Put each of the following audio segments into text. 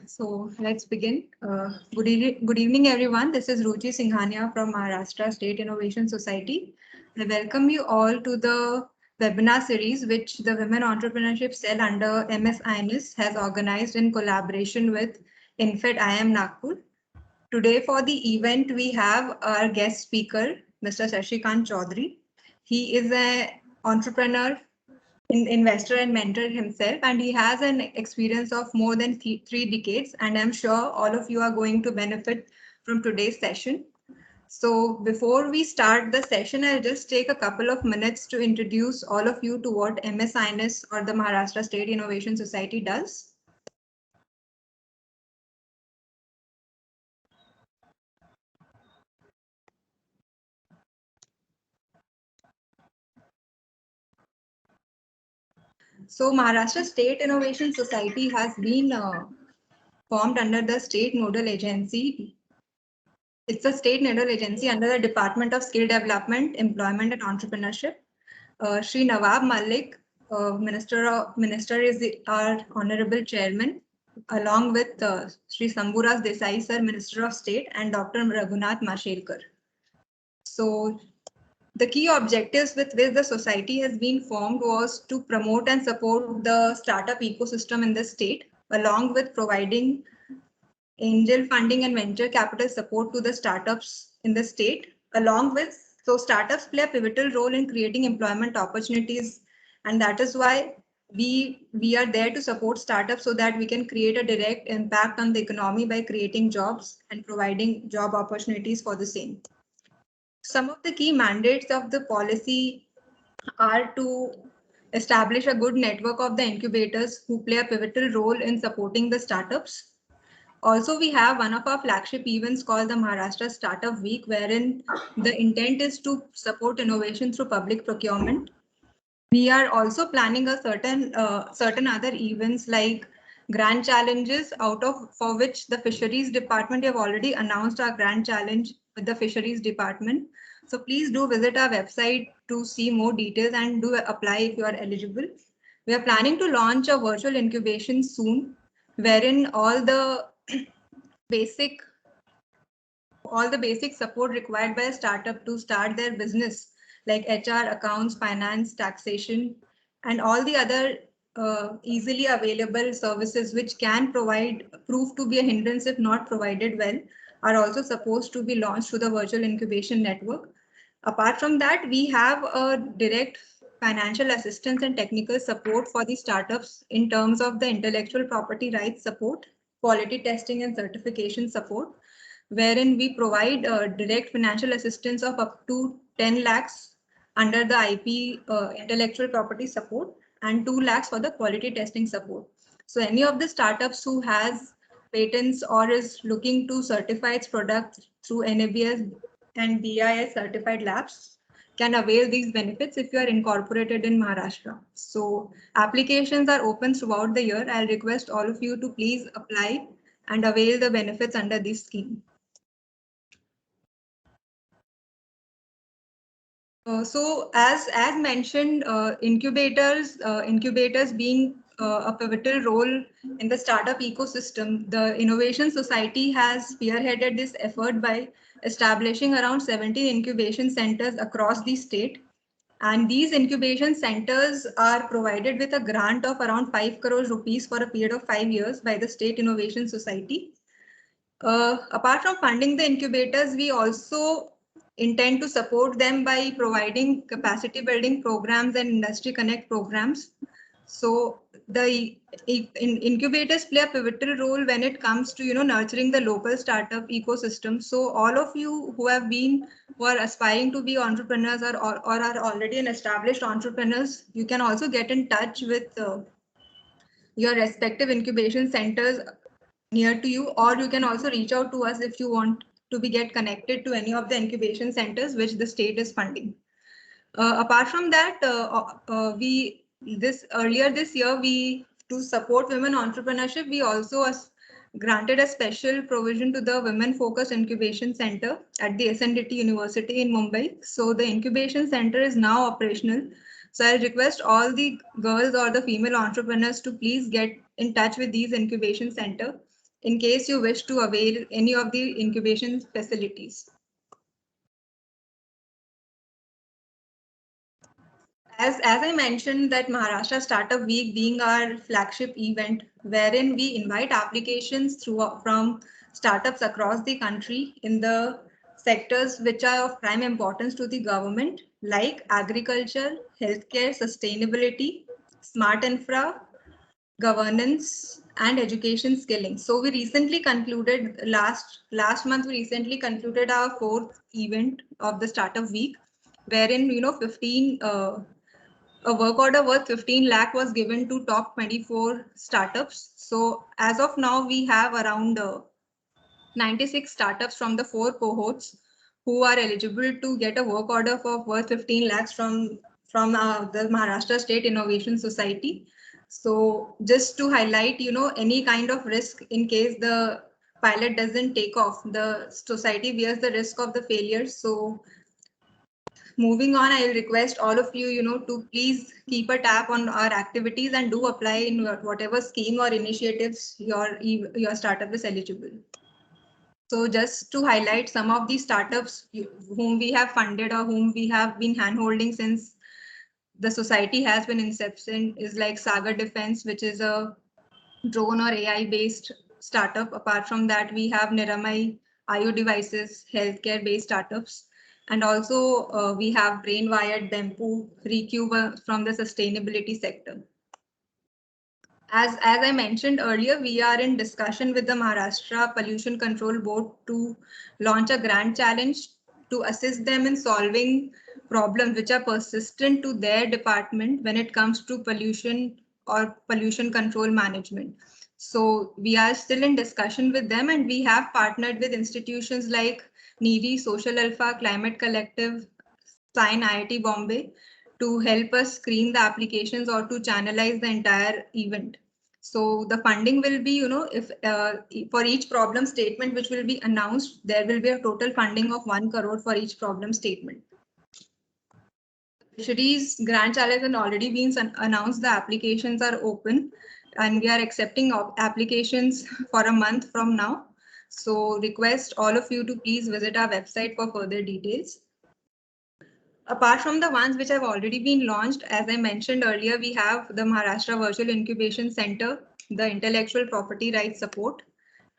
So let's begin. Good evening, everyone. This is Ruchi Singhania from Maharashtra State Innovation Society. I welcome you all to the webinar series which the Women Entrepreneurship Cell under MS has organized in collaboration with INFED IIM Nagpur. Today for the event, we have our guest speaker, Mr. Shashikant Chaudhary. He is an entrepreneur, investor and mentor himself, and he has an experience of more than 3 decades, and I'm sure all of you are going to benefit from today's session. So before we start the session, I'll just take a couple of minutes to introduce all of you to what MSINS or the Maharashtra State Innovation Society does. So Maharashtra State Innovation Society has been formed under the state nodal agency. It's a state nodal agency under the Department of Skill Development, Employment and Entrepreneurship. Sri Nawab Malik, Minister is our Honorable Chairman, along with Sri Samburas Desai, Sir, Minister of State, and Dr. Raghunath Mashelkar. So the key objectives with which the society has been formed was to promote and support the startup ecosystem in the state, along with providing angel funding and venture capital support to the startups in the state, along with startups play a pivotal role in creating employment opportunities, and that is why we are there to support startups so that we can create a direct impact on the economy by creating jobs and providing job opportunities for the same. Some of the key mandates of the policy are to establish a good network of the incubators who play a pivotal role in supporting the startups. Also, we have one of our flagship events called the Maharashtra Startup Week, wherein the intent is to support innovation through public procurement. We are also planning a certain other events like grand challenges, out of for which the fisheries department have already announced our grand challenge with the fisheries department. So please do visit our website to see more details and do apply if you are eligible. We are planning to launch a virtual incubation soon, wherein basic all the basic support required by a startup to start their business, like HR, accounts, finance, taxation, and all the other easily available services which can prove to be a hindrance if not provided well, are also supposed to be launched through the virtual incubation network. Apart from that, we have a direct financial assistance and technical support for the startups in terms of the intellectual property rights support, quality testing and certification support, wherein we provide direct financial assistance of up to 10 lakhs under the IP intellectual property support and 2 lakhs for the quality testing support. So any of the startups who has patents or is looking to certify its product through NABS and BIS certified labs can avail these benefits if you are incorporated in Maharashtra. So applications are open throughout the year. I'll request all of you to please apply and avail the benefits under this scheme. So as mentioned, incubators being a pivotal role in the startup ecosystem, the Innovation Society has spearheaded this effort by establishing around 17 incubation centers across the state. And these incubation centers are provided with a grant of around 5 crore rupees for a period of 5 years by the State Innovation Society. Apart from funding the incubators, we also intend to support them by providing capacity building programs and industry connect programs. So the incubators play a pivotal role when it comes to nurturing the local startup ecosystem. So all of you who are aspiring to be entrepreneurs or are already an established entrepreneurs, you can also get in touch with your respective incubation centers near to you, or you can also reach out to us if you want to be get connected to any of the incubation centers which the state is funding. Apart from that, we this earlier this year we to support women entrepreneurship, we also granted a special provision to the Women Focused Incubation Center at the SNDT University in Mumbai. So the incubation center is now operational. So I request all the girls or the female entrepreneurs to please get in touch with these incubation center in case you wish to avail any of the incubation facilities. As I mentioned, that Maharashtra Startup Week being our flagship event, wherein we invite applications from startups across the country in the sectors which are of prime importance to the government, like agriculture, healthcare, sustainability, smart infra, governance, and education skilling. So we recently concluded last month. We recently concluded our fourth event of the Startup Week, wherein 15. A work order worth 15 lakh was given to top 24 startups. So as of now, we have around 96 startups from the 4 cohorts who are eligible to get a work order for worth 15 lakhs from the Maharashtra State Innovation Society. So just to highlight, any kind of risk in case the pilot doesn't take off, the society bears the risk of the failure. So moving on, I'll request all of you, to please keep a tab on our activities and do apply in whatever scheme or initiatives your startup is eligible. So just to highlight some of the startups whom we have funded or whom we have been handholding since the society has been inception is like Sagar Defense, which is a drone or AI based startup. Apart from that, we have Niramai, IO Devices, healthcare based startups. And also we have Brainwired, Bempu, Recube from the sustainability sector. As I mentioned earlier, we are in discussion with the Maharashtra Pollution Control Board to launch a grand challenge to assist them in solving problems which are persistent to their department when it comes to pollution or pollution control management. So we are still in discussion with them, and we have partnered with institutions like NEERI, Social Alpha, Climate Collective, Sign IIT Bombay to help us screen the applications or to channelize the entire event. So the funding will be, if for each problem statement which will be announced, there will be a total funding of 1 crore for each problem statement. Fisheries Grand Challenge has already been announced. The applications are open and we are accepting applications for a month from now. So request all of you to please visit our website for further details. Apart from the ones which have already been launched, as I mentioned earlier, we have the Maharashtra Virtual Incubation Center, the Intellectual Property Rights Support,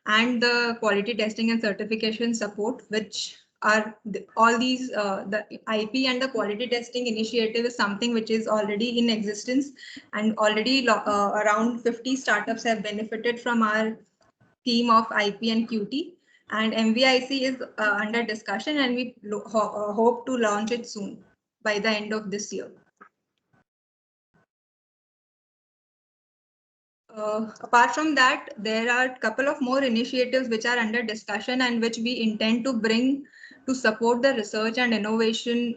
and the Quality Testing and Certification Support, which are all these, the IP and the quality testing initiative is something which is already in existence, and already around 50 startups have benefited from our team of IP and QT. And MVIC is under discussion, and we hope to launch it soon by the end of this year. Apart from that, there are a couple of more initiatives which are under discussion and which we intend to bring to support the research and innovation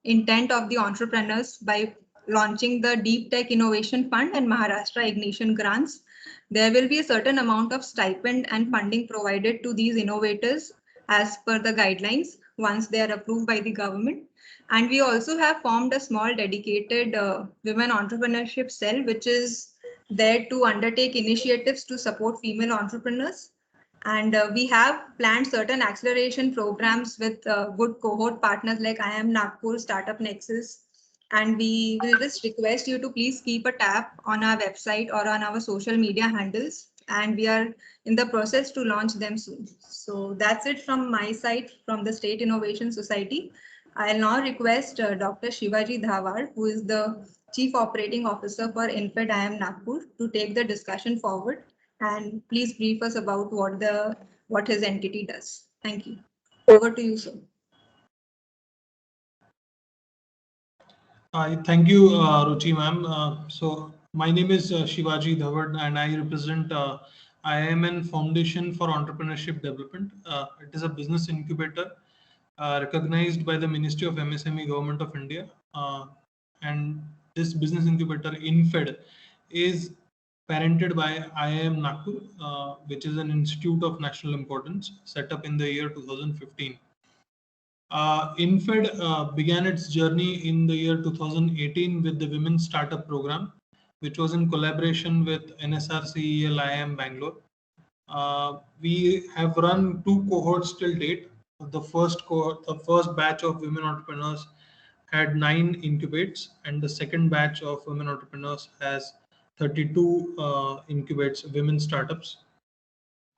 intent of the entrepreneurs by launching the Deep Tech Innovation Fund and Maharashtra Ignition Grants. There will be a certain amount of stipend and funding provided to these innovators as per the guidelines once they are approved by the government. And we also have formed a small dedicated women entrepreneurship cell, which is there to undertake initiatives to support female entrepreneurs. And we have planned certain acceleration programs with good cohort partners like IIM Nagpur, Startup Nexus. And we will just request you to please keep a tab on our website or on our social media handles. And we are in the process to launch them soon. So that's it from my side, from the State Innovation Society. I'll now request Dr. Shivaji Dhawar, who is the Chief Operating Officer for INFED IIM Nagpur, to take the discussion forward. And please brief us about what his entity does. Thank you. Over to you, sir. Thank you, Ruchi ma'am. So my name is Shivaji Dhawad, and I represent IIMN Foundation for Entrepreneurship Development. It is a business incubator recognized by the Ministry of MSME, Government of India. And this business incubator, INFED, is parented by IIM Nagpur, which is an institute of national importance set up in the year 2015. INFED began its journey in the year 2018 with the Women Startup Program, which was in collaboration with NSR-CEL IIM Bangalore. We have run 2 cohorts till date. The first cohort, the first batch of women entrepreneurs had 9 incubates, and the second batch of women entrepreneurs has 32 incubates, women startups.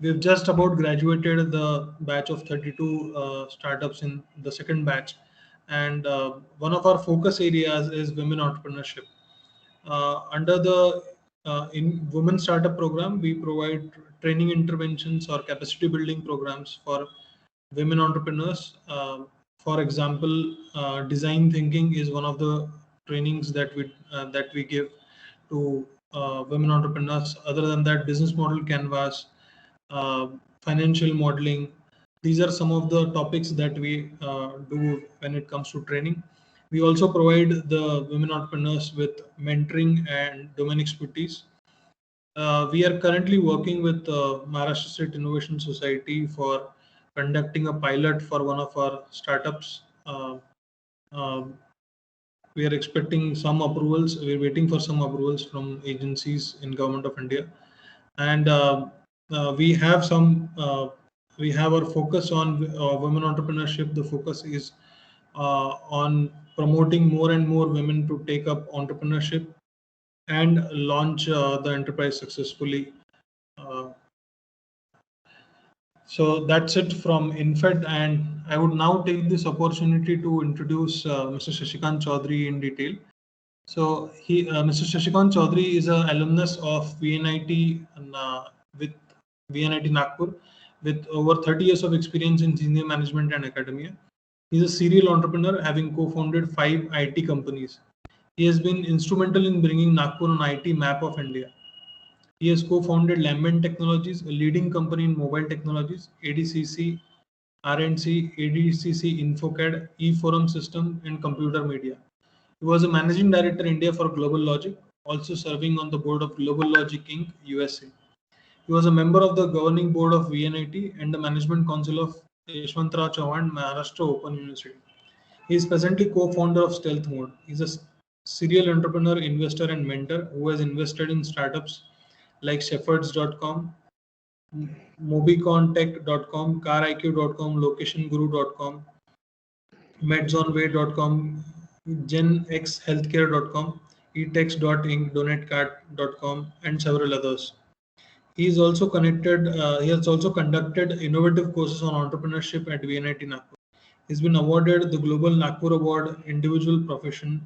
We've just about graduated the batch of 32 startups in the second batch, and one of our focus areas is women entrepreneurship. Under the in Women Startup Program, we provide training interventions or capacity building programs for women entrepreneurs. For example, design thinking is one of the trainings that we give to women entrepreneurs. Other than that, business model canvas, uh, financial modeling. These are some of the topics that we do when it comes to training. We also provide the women entrepreneurs with mentoring and domain expertise. We are currently working with Maharashtra State Innovation Society for conducting a pilot for one of our startups. We are expecting some approvals. We're waiting for some approvals from agencies in Government of India, and we have some. We have our focus on women entrepreneurship. The focus is on promoting more and more women to take up entrepreneurship and launch the enterprise successfully. Uh, so that's it from InFed, and I would now take this opportunity to introduce Mr. Shashikant Chaudhary in detail. So Mr. Shashikant Chaudhary is an alumnus of VNIT with VNIT Nagpur with over 30 years of experience in senior management and academia. He's a serial entrepreneur, having co-founded 5 IT companies. He has been instrumental in bringing Nagpur on IT map of India. He has co-founded Lambent Technologies, a leading company in mobile technologies, ADCC, RNC, ADCC InfoCAD, eForum System, and computer media. He was a managing director India for Global Logic, also serving on the board of Global Logic Inc. USA. He was a member of the governing board of VNIT and the management council of Yashwantrao Chauhan Maharashtra Open University. He is presently co-founder of Stealth Mode. He's a serial entrepreneur, investor, and mentor who has invested in startups like Shepherds.com, MobiContech.com, CarIQ.com, LocationGuru.com, MedZoneway.com, GenXHealthcare.com, etex.inc, donatecard.com, and several others. He is also connected. He has also conducted innovative courses on entrepreneurship at VNIT Nagpur. He's been awarded the Global Nagpur Award Individual Profession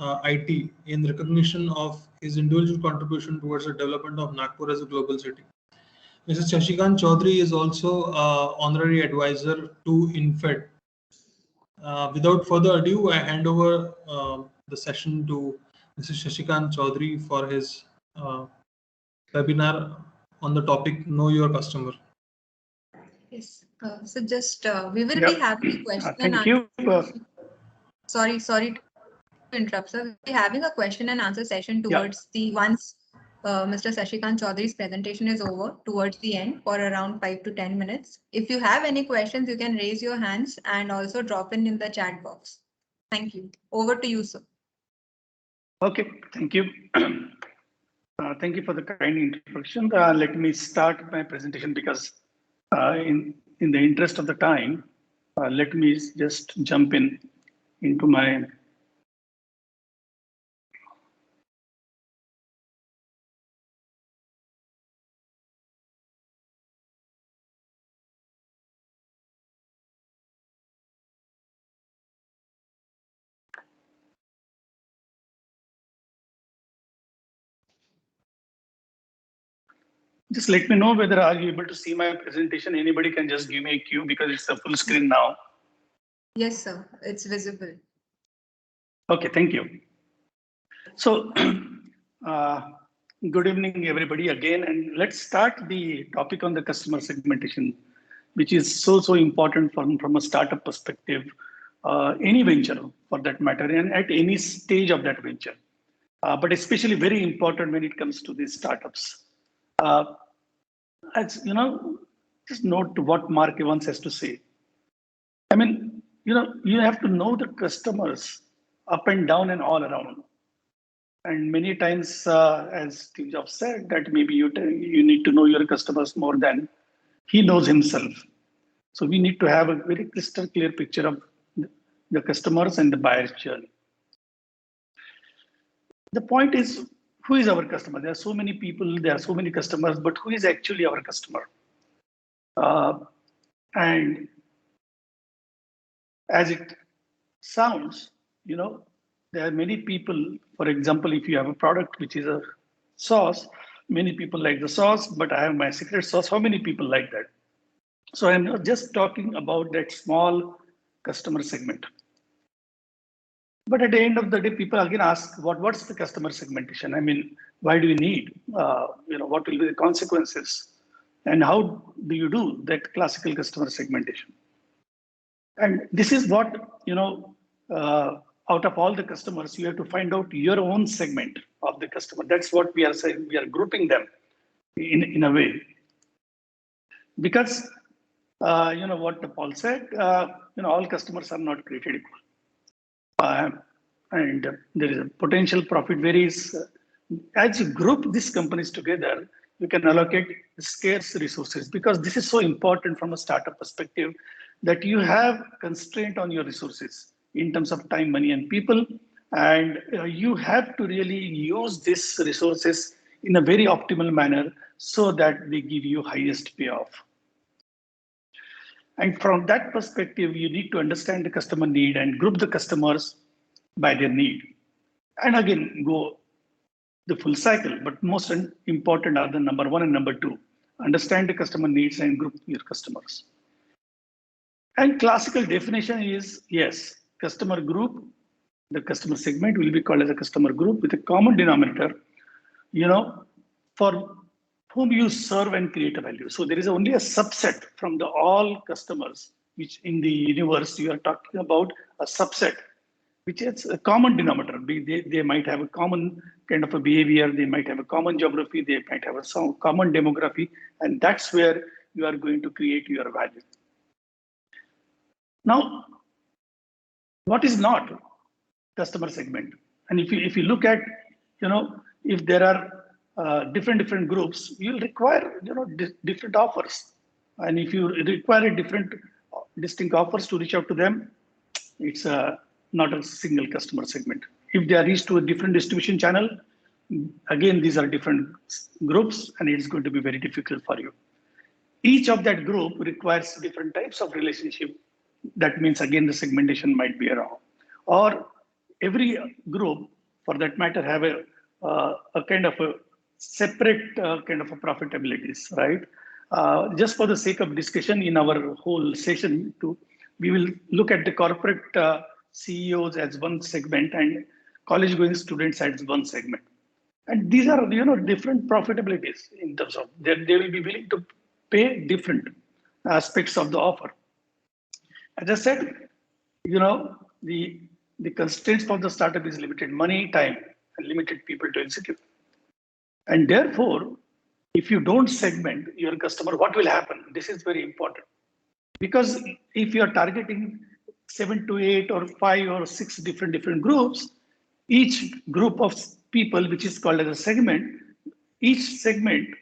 IT in recognition of his individual contribution towards the development of Nagpur as a global city. Mr. Shashikant Chaudhary is also honorary advisor to InFed. Without further ado, I hand over the session to Mr. Shashikant Chaudhary for his webinar on the topic Know Your Customer. Yes. So just we will be having a question and Thank you. Sorry to interrupt, sir. We'll be having a question and answer session towards the once Mr. Shashikant Chaudhary's presentation is over towards the end for around 5 to 10 minutes. If you have any questions, you can raise your hands and also drop in the chat box. Thank you. Over to you, sir. Okay, thank you. Thank you for the kind introduction. Let me start my presentation because in the interest of the time, let me just jump into my just let me know whether are you able to see my presentation. Anybody can just give me a cue because it's a full screen now. Yes, sir. It's visible. Okay, thank you. So, good evening, everybody, again, and let's start the topic on the customer segmentation, which is so important from a startup perspective, any venture for that matter, and at any stage of that venture, but especially very important when it comes to these startups. As you know, just note what Mark Evans has to say. I mean, you have to know the customers up and down and all around. And many times, as Steve Jobs said, that maybe you need to know your customers more than he knows himself. So we need to have a very crystal clear picture of the customers and the buyer's journey. The point is, who is our customer? There are so many people, there are so many customers, but who is actually our customer? And as it sounds, there are many people, for example, if you have a product which is a sauce, many people like the sauce, but I have my secret sauce. How many people like that? So I'm not just talking about that small customer segment. But at the end of the day, people again ask, what's the customer segmentation? I mean, why do you need? What will be the consequences? And how do you do that classical customer segmentation? And this is what, out of all the customers, you have to find out your own segment of the customer. That's what we are saying. We are grouping them in a way. Because, what Paul said, all customers are not created equal. And there is a potential profit varies. As you group these companies together, you can allocate scarce resources, because this is so important from a startup perspective, that you have constraint on your resources in terms of time, money, and people. And you have to really use these resources in a very optimal manner so that they give you highest payoff. And from that perspective, you need to understand the customer need and group the customers by their need. And again, go the full cycle, but most important are the number 1 and number 2. Understand the customer needs and group your customers. And classical definition is, yes, customer group, the customer segment will be called as a customer group with a common denominator, for whom you serve and create a value. So there is only a subset from the all customers, which in the universe you are talking about a subset, which is a common denominator. They might have a common kind of a behavior, they might have a common geography, they might have a common demography, and that's where you are going to create your value. Now, what is not customer segment? And if you look at, if there are different groups, you'll require, different offers. And if you require different distinct offers to reach out to them, it's not a single customer segment. If they are reached to a different distribution channel, again, these are different groups, and it's going to be very difficult for you. Each of that group requires different types of relationship. That means, again, the segmentation might be around. Or every group, for that matter, have a kind of a separate kind of a profitabilities, right? Just for the sake of discussion in our whole session, we will look at the corporate CEOs as one segment and college-going students as one segment. And these are, different profitabilities in terms of they will be willing to pay different aspects of the offer. As I said, the constraints for the startup is limited money, time, and limited people to execute. And therefore, if you don't segment your customer, what will happen? This is very important. Because if you are targeting 7 to 8 or 5 or 6 different groups, each group of people, which is called as a segment, each segment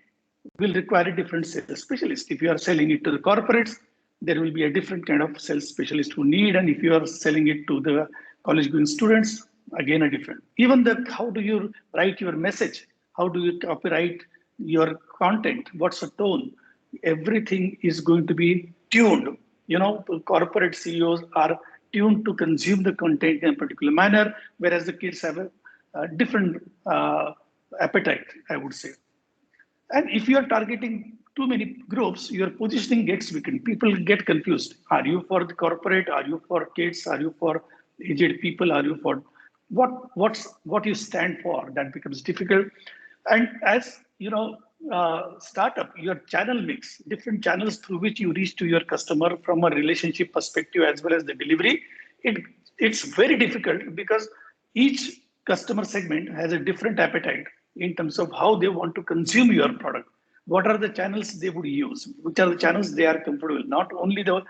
will require a different sales specialist. If you are selling it to the corporates, there will be a different kind of sales specialist who need. And if you are selling it to the college-going students, again, a different. Even how do you write your message? How do you copyright your content? What's the tone? Everything is going to be tuned. Corporate CEOs are tuned to consume the content in a particular manner, whereas the kids have a different appetite, I would say. And if you are targeting too many groups, your positioning gets weakened. People get confused. Are you for the corporate? Are you for kids? Are you for aged people? Are you for what you stand for? That becomes difficult. And as startup, your channel mix, different channels through which you reach to your customer from a relationship perspective as well as the delivery, it's very difficult because each customer segment has a different appetite in terms of how they want to consume your product. What are the channels they would use? Which are the channels they are comfortable with? Not only the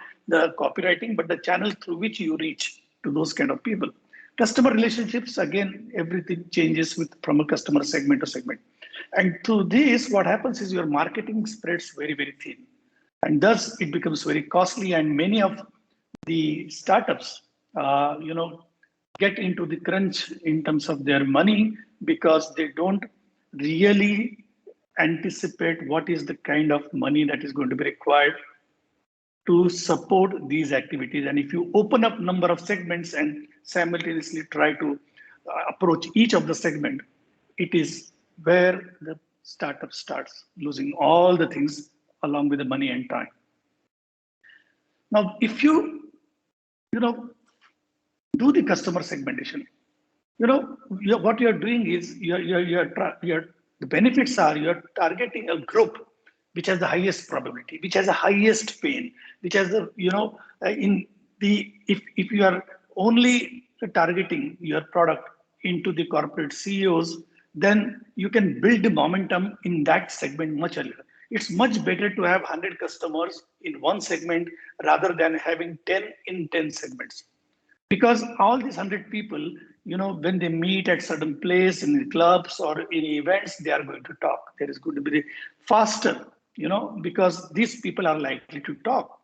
copywriting, but the channel through which you reach to those kind of people. Customer relationships, again, everything changes from a customer segment to segment. And through this, what happens is your marketing spreads very, very thin. And thus it becomes very costly. And many of the startups, get into the crunch in terms of their money because they don't really anticipate what is the kind of money that is going to be required to support these activities. And if you open up number of segments and simultaneously try to approach each of the segment, it is where the startup starts losing all the things along with the money and time. Now, if you do the customer segmentation, what you're doing is the benefits are you're targeting a group which has the highest probability, which has the highest pain, which has the, if you are only targeting your product into the corporate CEOs, then you can build the momentum in that segment much earlier. It's much better to have 100 customers in one segment rather than having 10 in 10 segments. Because all these 100 people, when they meet at certain place in the clubs or in events, they are going to talk. There is going to be faster, because these people are likely to talk.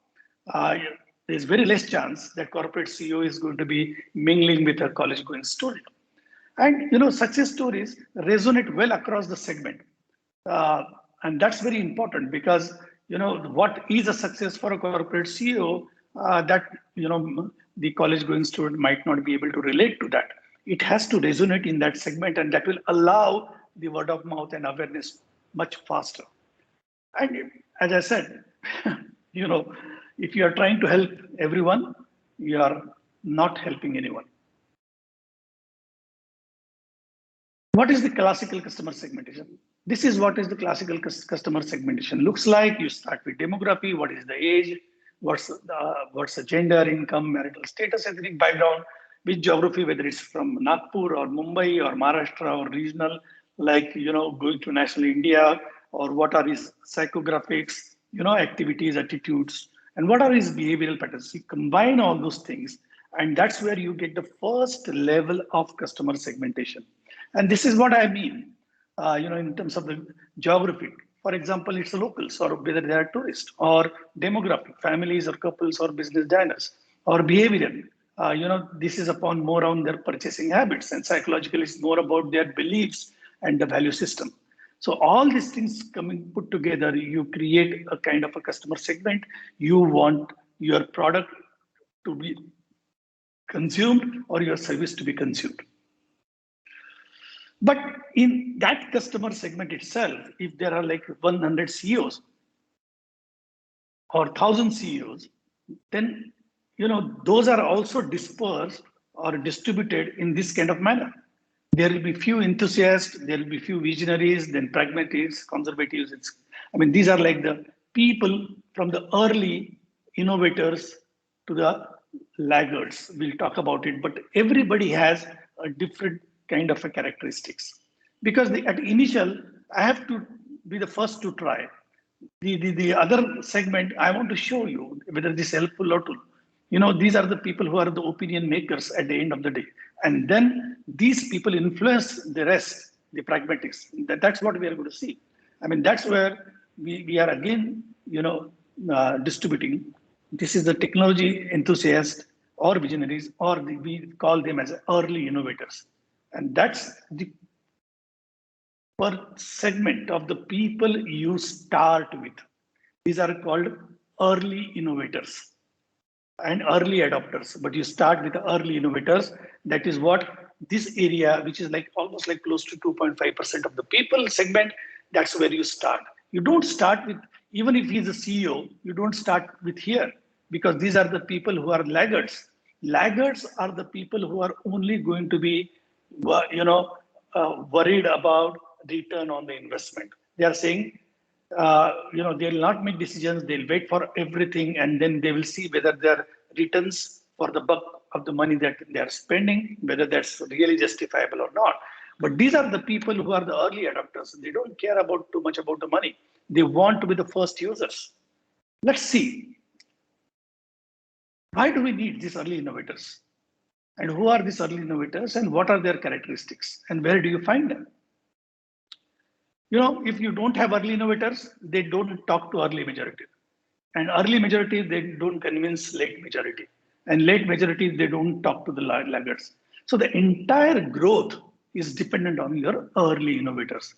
There's very less chance that corporate CEO is going to be mingling with a college going student. And success stories resonate well across the segment. And that's very important because what is a success for a corporate CEO that the college going student might not be able to relate to that. It has to resonate in that segment, and that will allow the word of mouth and awareness much faster. And as I said, if you are trying to help everyone, you are not helping anyone. What is the classical customer segmentation? This is what is the classical customer segmentation looks like. You start with demography, what is the age, what's the gender, income, marital status, ethnic background, which geography, whether it's from Nagpur or Mumbai or Maharashtra or regional, like, going to national India, or what are his psychographics, activities, attitudes, and what are his behavioral patterns. You combine all those things, and that's where you get the first level of customer segmentation. And this is what I mean, in terms of the geography. For example, it's the locals, or whether they are tourists, or demographic, families or couples or business diners, or behavioral. This is upon more on their purchasing habits, and psychological is more about their beliefs and the value system. So all these things put together, you create a kind of a customer segment. You want your product to be consumed or your service to be consumed. But in that customer segment itself, if there are like 100 CEOs or 1,000 CEOs, then those are also dispersed or distributed in this kind of manner. There will be few enthusiasts, there will be few visionaries, then pragmatists, conservatives. These are like the people from the early innovators to the laggards. We'll talk about it, but everybody has a different kind of a characteristics. Because at initial, I have to be the first to try. The other segment, I want to show you whether this is helpful or not. These are the people who are the opinion makers at the end of the day. And then these people influence the rest, the pragmatics. That's what we are going to see. That's where we are again, distributing. This is the technology enthusiasts or visionaries, or we call them as early innovators. And that's the per segment of the people you start with. These are called early innovators and early adopters, but you start with the early innovators. That is what this area, which is like almost like close to 2.5% of the people segment, that's where you start. You don't start with, even if he's a CEO, you don't start with here, because these are the people who are laggards. Laggards are the people who are only going to be, worried about return on the investment. They are saying, they'll not make decisions, they'll wait for everything, and then they will see whether their returns for the buck of the money that they are spending, whether that's really justifiable or not. But these are the people who are the early adopters. They don't care too much about the money. They want to be the first users. Let's see. Why do we need these early innovators? And who are these early innovators and what are their characteristics and where do you find them? You know, if you don't have early innovators, they don't talk to early majority. And early majority, they don't convince late majority. And late majority, they don't talk to the laggards. So the entire growth is dependent on your early innovators.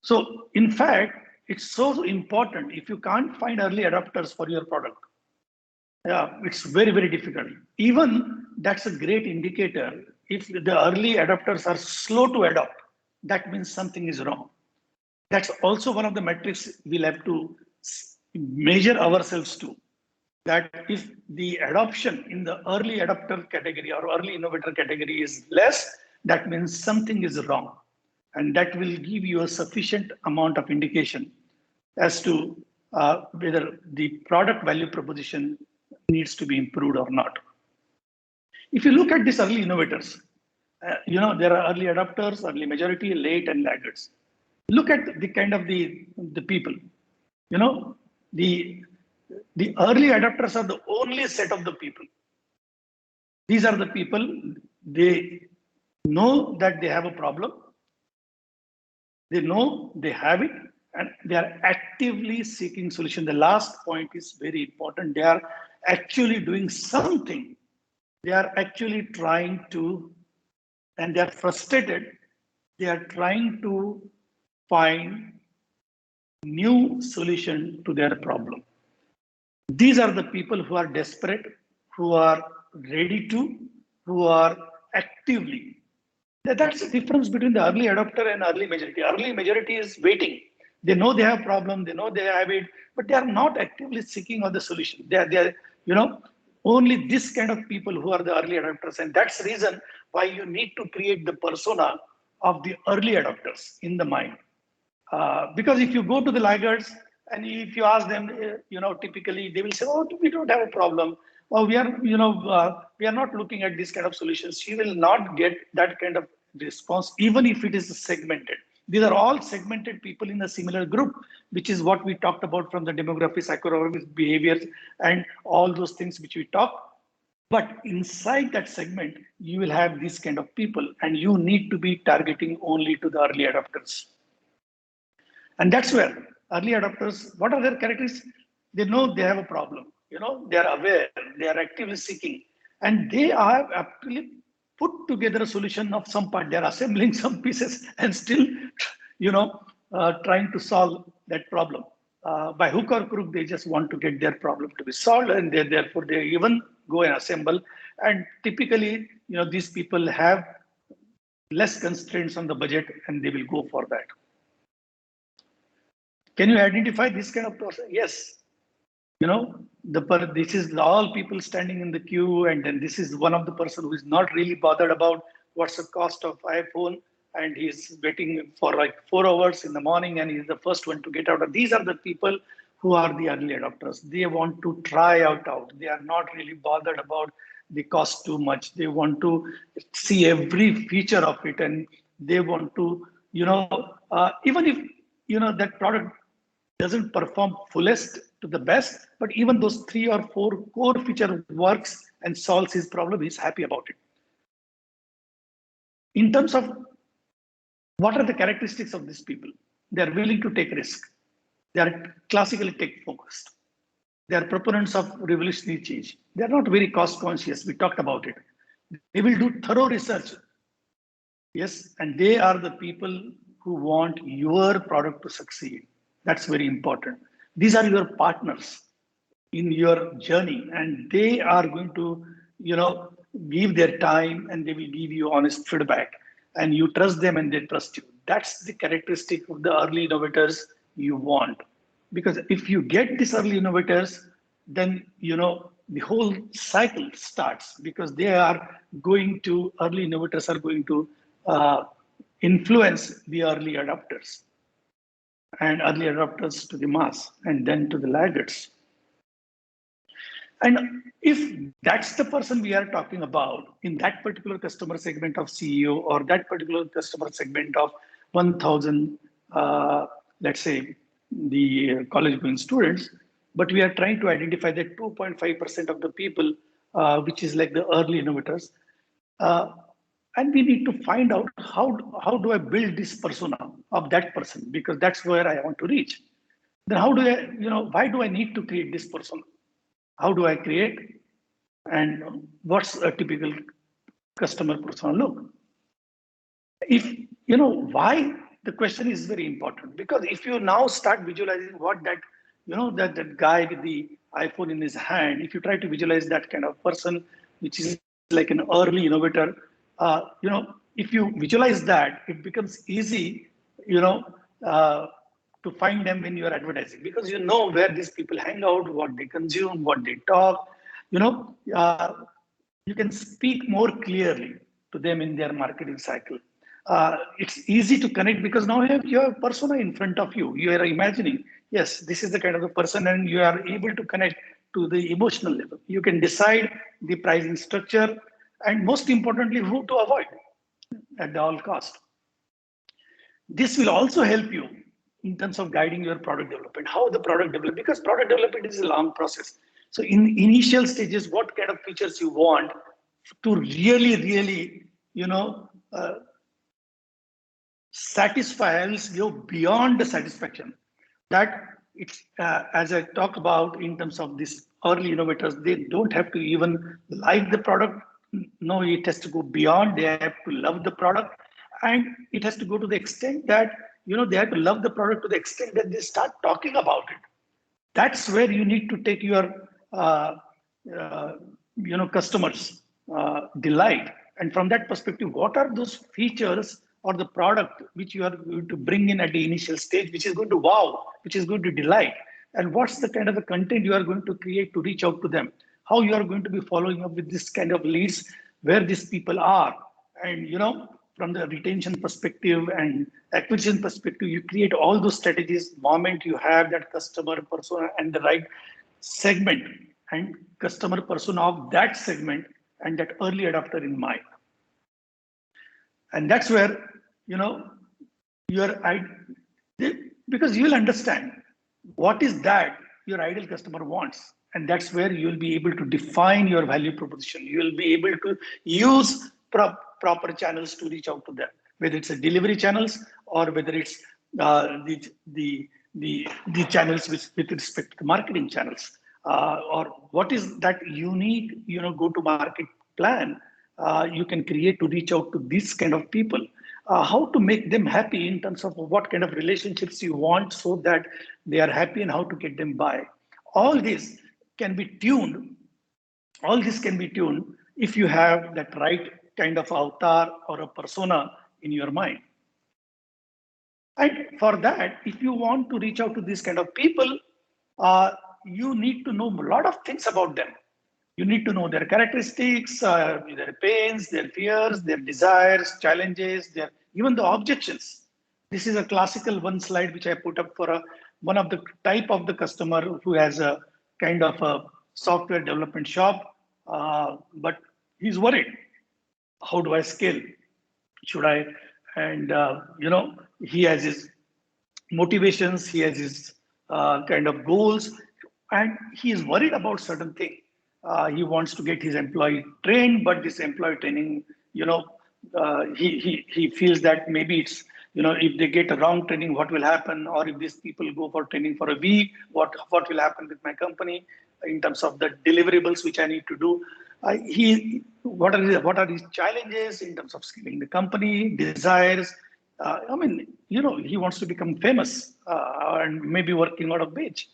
So in fact, it's so important. If you can't find early adopters for your product, yeah, it's very, very difficult. Even that's a great indicator. If the early adopters are slow to adopt, that means something is wrong. That's also one of the metrics we'll have to measure ourselves to. That if the adoption in the early adopter category or early innovator category is less, that means something is wrong. And that will give you a sufficient amount of indication as to whether the product value proposition needs to be improved or not. If you look at these early innovators, you know, there are early adopters, early majority, late and laggards. Look at the kind of the people, you know, the early adopters are the only set of the people. These are the people, they know that they have a problem. They know they have it and they are actively seeking solution. The last point is very important. They are actually doing something. They are actually trying to, and they are frustrated. They are trying to find new solution to their problem. These are the people who are desperate, who are ready to, who are actively. That's the difference between the early adopter and early majority. Early majority is waiting. They know they have problem, they know they have it, but they are not actively seeking out the solution. They are, you know, only this kind of people who are the early adopters. And that's the reason why you need to create the persona of the early adopters in the mind. Because if you go to the laggards and if you ask them, you know, typically they will say, oh, we don't have a problem. Or we are, you know, we are not looking at this kind of solutions. You will not get that kind of response, even if it is segmented. These are all segmented people in a similar group, which is what we talked about from the demography, psychographic behaviors, and all those things which we talk. But inside that segment, you will have this kind of people, and you need to be targeting only to the early adopters. And that's where early adopters, what are their characteristics? They know they have a problem. You know, they are aware, they are actively seeking, and they are actually put together a solution of some part. They're assembling some pieces and still, you know, trying to solve that problem. By hook or crook, they just want to get their problem to be solved, and therefore they even go and assemble. And typically, you know, these people have less constraints on the budget, and they will go for that. Can you identify this kind of person? Yes. You know, this is all people standing in the queue, and then this is one of the person who is not really bothered about what's the cost of iPhone, and he's waiting for like 4 hours in the morning, and he's the first one to get out. These are the people who are the early adopters. They want to try out. They are not really bothered about the cost too much. They want to see every feature of it, and they want to, you know, even if, you know, that product doesn't perform fullest to the best, but even those 3 or 4 core feature works and solves his problem, he's happy about it. In terms of what are the characteristics of these people? They are willing to take risk. They are classically tech focused. They are proponents of revolutionary change. They are not very cost conscious. We talked about it. They will do thorough research. Yes, and they are the people who want your product to succeed. That's very important. These are your partners in your journey, and they are going to, you know, give their time, and they will give you honest feedback, and you trust them and they trust you. That's the characteristic of the early innovators you want. Because if you get these early innovators, then, you know, the whole cycle starts, because they are going to, early innovators are going to influence the early adopters, and early adopters to the mass, and then to the laggards. And if that's the person we are talking about in that particular customer segment of CEO, or that particular customer segment of 1,000, let's say, the college going students, but we are trying to identify that 2.5% of the people, which is like the early innovators, And we need to find out how do I build this persona of that person, because that's where I want to reach. Then how do I, why do I need to create this persona? How do I create? And what's a typical customer persona look? If why, the question is very important, because if you now start visualizing what that that guy with the iPhone in his hand, if you try to visualize that kind of person, which is like an early innovator, if you visualize that, it becomes easy to find them when you are advertising, because you know where these people hang out, what they consume, what they talk. You can speak more clearly to them in their marketing cycle. It's easy to connect because now you have your persona in front of you. You are imagining, yes, this is the kind of a person, and you are able to connect to the emotional level. You can decide the pricing structure, and most importantly, who to avoid at all cost. This will also help you in terms of guiding your product development, how the product development, because product development is a long process. So in initial stages, what kind of features you want to really, satisfy, go beyond the satisfaction. That it's, as I talk about in terms of these early innovators, they don't have to even like the product. No, it has to go beyond. They have to love the product. And it has to go to the extent that, they have to love the product to the extent that they start talking about it. That's where you need to take your, customers' delight. And from that perspective, what are those features or the product which you are going to bring in at the initial stage, which is going to wow, which is going to delight? And what's the kind of a content you are going to create to reach out to them? How you are going to be following up with this kind of leads, where these people are? And, from the retention perspective and acquisition perspective, you create all those strategies moment you have that customer persona and the right segment and customer persona of that segment and that early adopter in mind. And that's where, because you will understand what is that your ideal customer wants. And that's where you'll be able to define your value proposition. You'll be able to use proper channels to reach out to them, whether it's a delivery channels or whether it's the channels with respect to the marketing channels, or what is that unique go-to-market plan you can create to reach out to these kind of people. How to make them happy in terms of what kind of relationships you want so that they are happy, and how to get them by. All this can be tuned. All this can be tuned if you have that right kind of avatar or a persona in your mind. And for that, if you want to reach out to these kind of people, you need to know a lot of things about them. You need to know their characteristics, their pains, their fears, their desires, challenges, even the objections. This is a classical one slide which I put up for one of the type of the customer who has a kind of a software development shop, but he's worried. How do I scale? Should I? And he has his motivations, he has his kind of goals, and he is worried about certain things. He wants to get his employee trained, but this employee training, he feels that maybe it's, if they get a wrong training, what will happen? Or if these people go for training for a week, what will happen with my company in terms of the deliverables which I need to do? What are his challenges in terms of scaling the company, desires? He wants to become famous and maybe working out of beach.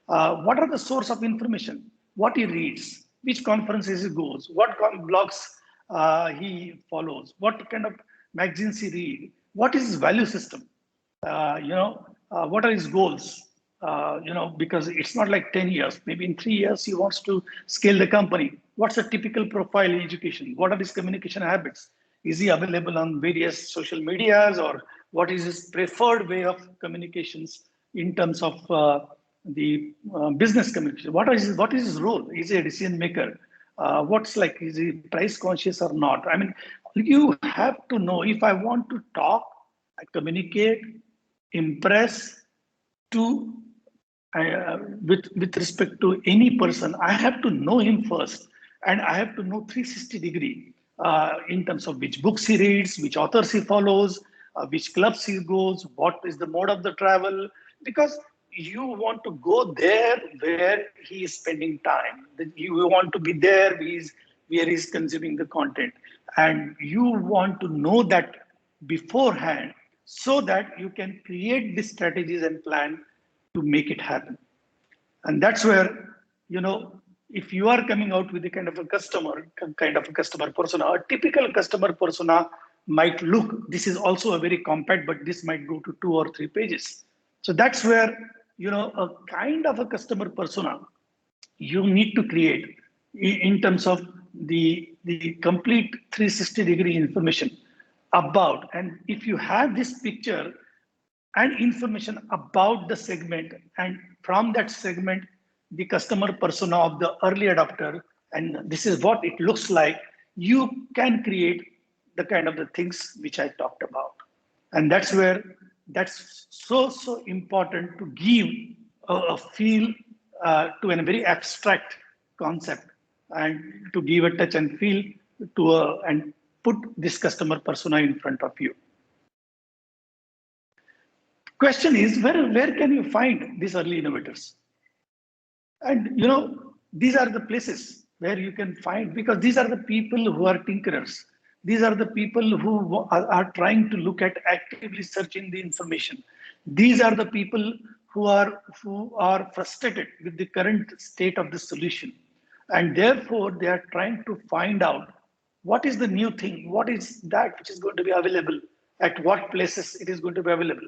What are the source of information? What he reads, which conferences he goes, what blogs he follows, what kind of magazines he reads, what is his value system, what are his goals, because it's not like 10 years, maybe in 3 years he wants to scale the company. What's a typical profile in education? What are his communication habits? Is he available on various social medias, or what is his preferred way of communications in terms of the business communication? What is his role? Is he a decision maker? Is he price conscious or not? I mean, you have to know, if I want to talk, communicate, impress to with respect to any person, I have to know him first, and I have to know 360 degree in terms of which books he reads, which authors he follows, which clubs he goes, what is the mode of the travel, because you want to go there where he is spending time. You want to be there where he's consuming the content. And you want to know that beforehand so that you can create the strategies and plan to make it happen. And that's where, if you are coming out with a kind of a customer persona, a typical customer persona might look, this is also a very compact, but this might go to 2 or 3 pages. So that's where, a kind of a customer persona you need to create in terms of the complete 360-degree information about. And if you have this picture and information about the segment, and from that segment, the customer persona of the early adopter, and this is what it looks like, you can create the kind of the things which I talked about. And that's where that's so important to give a feel to a very abstract concept, and to give a touch and feel to and put this customer persona in front of you. Question is, where can you find these early innovators? And these are the places where you can find, because these are the people who are tinkerers. These are the people who are trying to look at actively searching the information. These are the people who are frustrated with the current state of the solution. And therefore, they are trying to find out what is the new thing, what is that which is going to be available, at what places it is going to be available.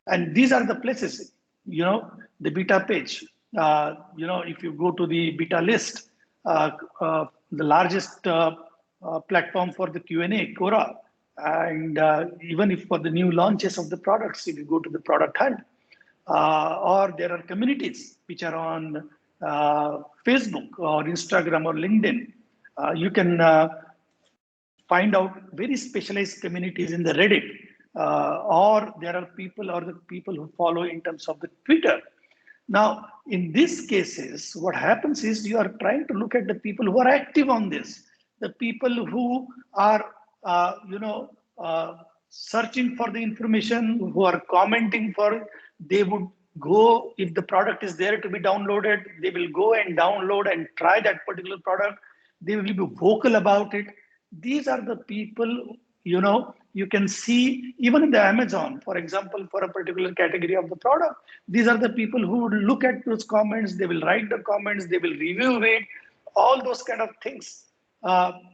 And these are the places, the beta page. If you go to the beta list, the largest platform for the Q&A, Quora, and even if for the new launches of the products, if you go to the product hunt, or there are communities which are on Facebook or Instagram or LinkedIn, you can find out very specialized communities in the Reddit, or there are people who follow in terms of the Twitter. Now, in these cases, what happens is you are trying to look at the people who are active on this, the people who are, searching for the information, who are commenting for, they would go, if the product is there to be downloaded, they will go and download and try that particular product. They will be vocal about it. These are the people, you can see even in the Amazon, for example, for a particular category of the product. These are the people who would look at those comments, they will write the comments, they will review it, all those kind of things.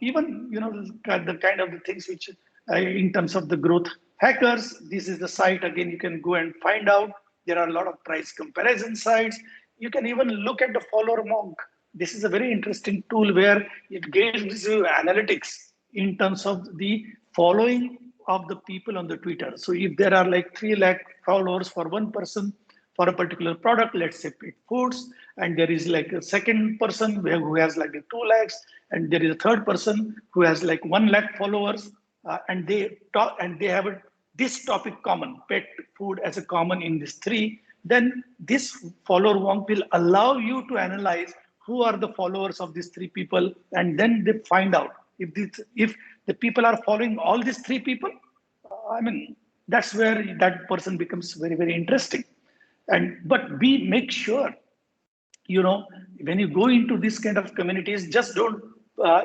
Even, the kind of the things which, in terms of the growth hackers, this is the site, again, you can go and find out. There are a lot of price comparison sites. You can even look at the follower monk. This is a very interesting tool where it gives you analytics in terms of the following of the people on the Twitter. So if there are like 3 lakh followers for one person for a particular product, let's say Pet Foods, and there is like a second person who has like 2 lakhs, and there is a third person who has like 1 lakh followers, and they talk and they have this topic common, pet food as a common in these 3, then this follower wonk will allow you to analyze who are the followers of these 3 people, and then they find out if the people are following all these 3 people. That's where that person becomes very, very interesting. But make sure, when you go into this kind of communities, just don't,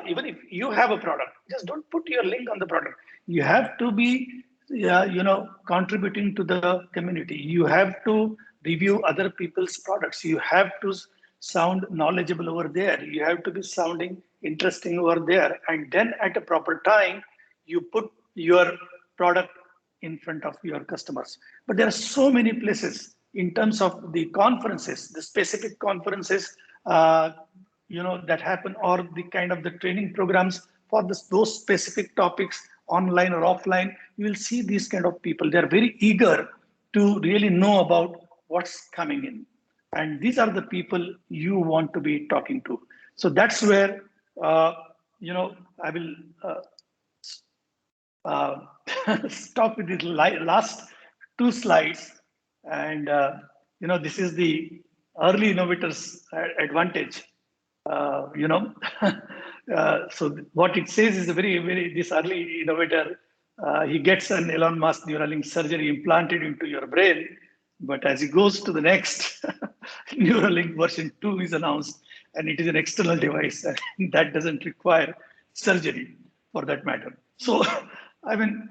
even if you have a product, just don't put your link on the product. You have to be, contributing to the community. You have to review other people's products. You have to sound knowledgeable over there. You have to be sounding interesting over there. And then at a proper time, you put your product in front of your customers. But there are so many places in terms of the conferences, the specific conferences, that happen, or the kind of the training programs for those specific topics, online or offline. You will see these kind of people. They're very eager to really know about what's coming in. And these are the people you want to be talking to. So that's where, I will stop with the last 2 slides. And, this is the early innovators advantage. So what it says is a this early innovator, he gets an Elon Musk Neuralink surgery implanted into your brain, but as he goes to the next, Neuralink version 2 is announced, and it is an external device, and that doesn't require surgery for that matter. So, I mean,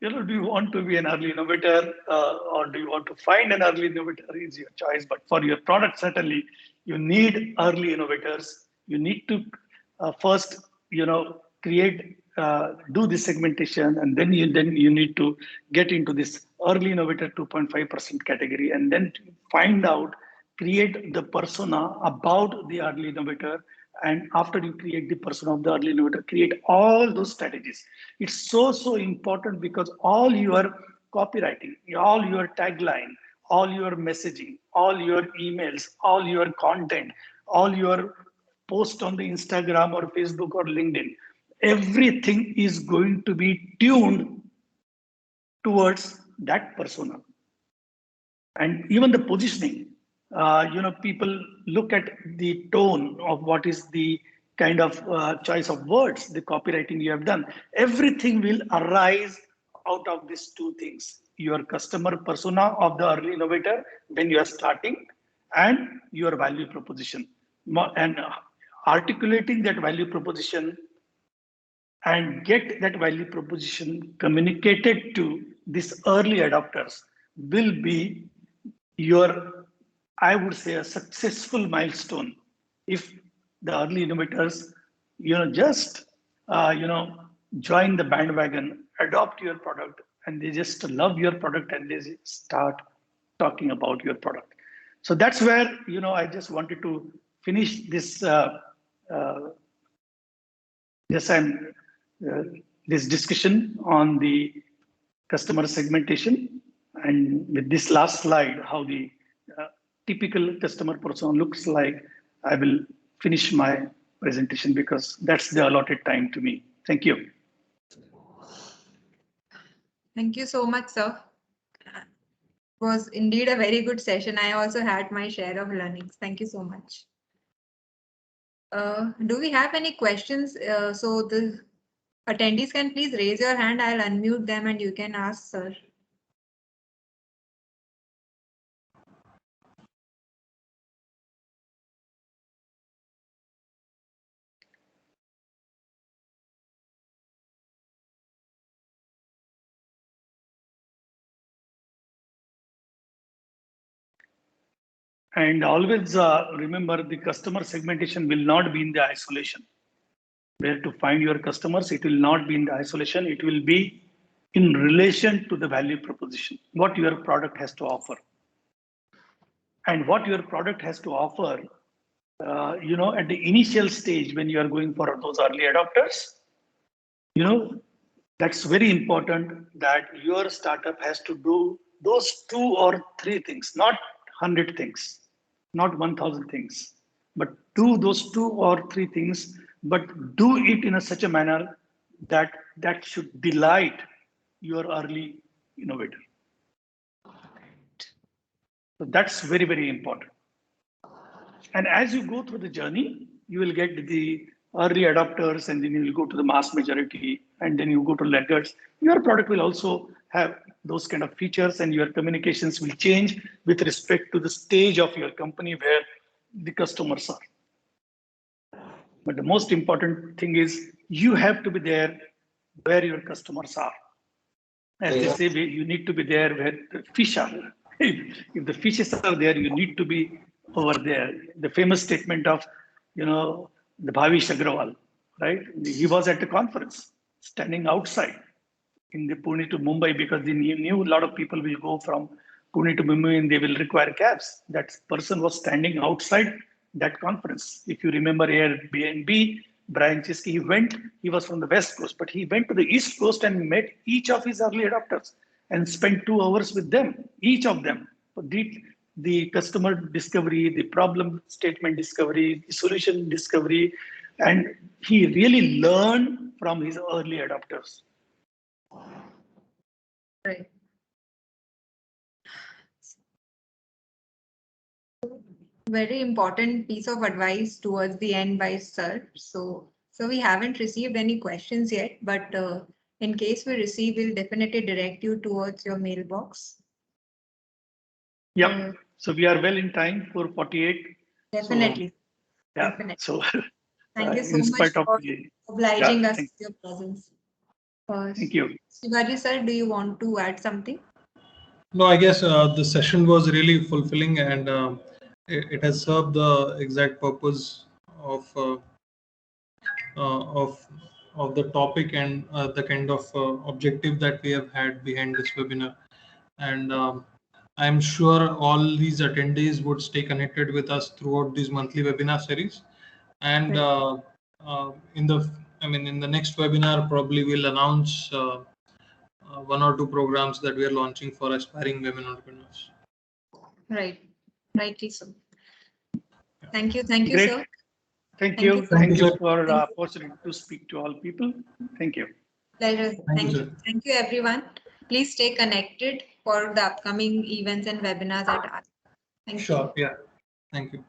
do you want to be an early innovator or do you want to find an early innovator is your choice. But for your product, certainly, you need early innovators. You need to first, create, do the segmentation, and then you need to get into this early innovator 2.5% category, and then find out, create the persona about the early innovator. And after you create the persona of the early innovator, create all those strategies. It's so important, because all your copywriting, all your tagline, all your messaging, all your emails, all your content, all your post on the Instagram or Facebook or LinkedIn, everything is going to be tuned towards that persona. And even the positioning, people look at the tone of what is the kind of choice of words, the copywriting you have done. Everything will arise out of these two things: your customer persona of the early innovator when you are starting, and your value proposition. And articulating that value proposition and get that value proposition communicated to these early adopters will be your, I would say, a successful milestone. If the early innovators, just, join the bandwagon, adopt your product, and they just love your product, and they start talking about your product. So that's where, I just wanted to finish this, this discussion on the customer segmentation. And with this last slide, how the typical customer persona looks like, I will finish my presentation, because that's the allotted time to me. Thank you. Thank you so much, sir. It was indeed a very good session. I also had my share of learnings. Thank you so much. Do we have any questions? So the attendees can please raise your hand. I'll unmute them and you can ask, sir. And always remember, the customer segmentation will not be in the isolation. Where to find your customers, it will not be in the isolation. It will be in relation to the value proposition, what your product has to offer. And what your product has to offer, at the initial stage when you are going for those early adopters, that's very important, that your startup has to do those 2 or 3 things, not 100 things, not 1,000 things, but do those 2 or 3 things, but do it in such a manner that should delight your early innovator. So that's very, very important. And as you go through the journey, you will get the early adopters, and then you will go to the mass majority, and then you go to laggards. Your product will also have those kind of features, and your communications will change with respect to the stage of your company where the customers are. But the most important thing is you have to be there where your customers are. As they say, you need to be there where the fish are. If the fishes are there, you need to be over there. The famous statement of, the Bhavish Agrawal, right? He was at the conference, standing outside in the Pune to Mumbai, because he knew a lot of people will go from Pune to Mumbai and they will require cabs. That person was standing outside that conference. If you remember Airbnb, Brian Chesky, he was from the West Coast, but he went to the East Coast and met each of his early adopters and spent 2 hours with them, each of them. The customer discovery, the problem statement discovery, the solution discovery, and he really learned from his early adopters. Right. very important piece of advice towards the end by sir. So we haven't received any questions yet, but in case we receive, we'll definitely direct you towards your mailbox. Yeah. So we are well in time for 48. Definitely. Yeah. Definitely. So Thank you so in much spite of for the, obliging yeah, us with your presence. thank you. Shivaji sir, do you want to add something? No, I guess the session was really fulfilling, and it has served the exact purpose of uh, of of the topic and the kind of objective that we have had behind this webinar. And I'm sure all these attendees would stay connected with us throughout these monthly webinar series. And in the next webinar, probably we'll announce one or two programs that we are launching for aspiring women entrepreneurs. Right. Rightly so. Thank you. Thank you, Great. sir. Thank you. sir. Thank you sir. for opportunity to speak to all people. Thank you. Pleasure. Thank you, sir. Thank you, everyone. Please stay connected for the upcoming events and webinars at us. Thank you. Sure. Yeah. Thank you.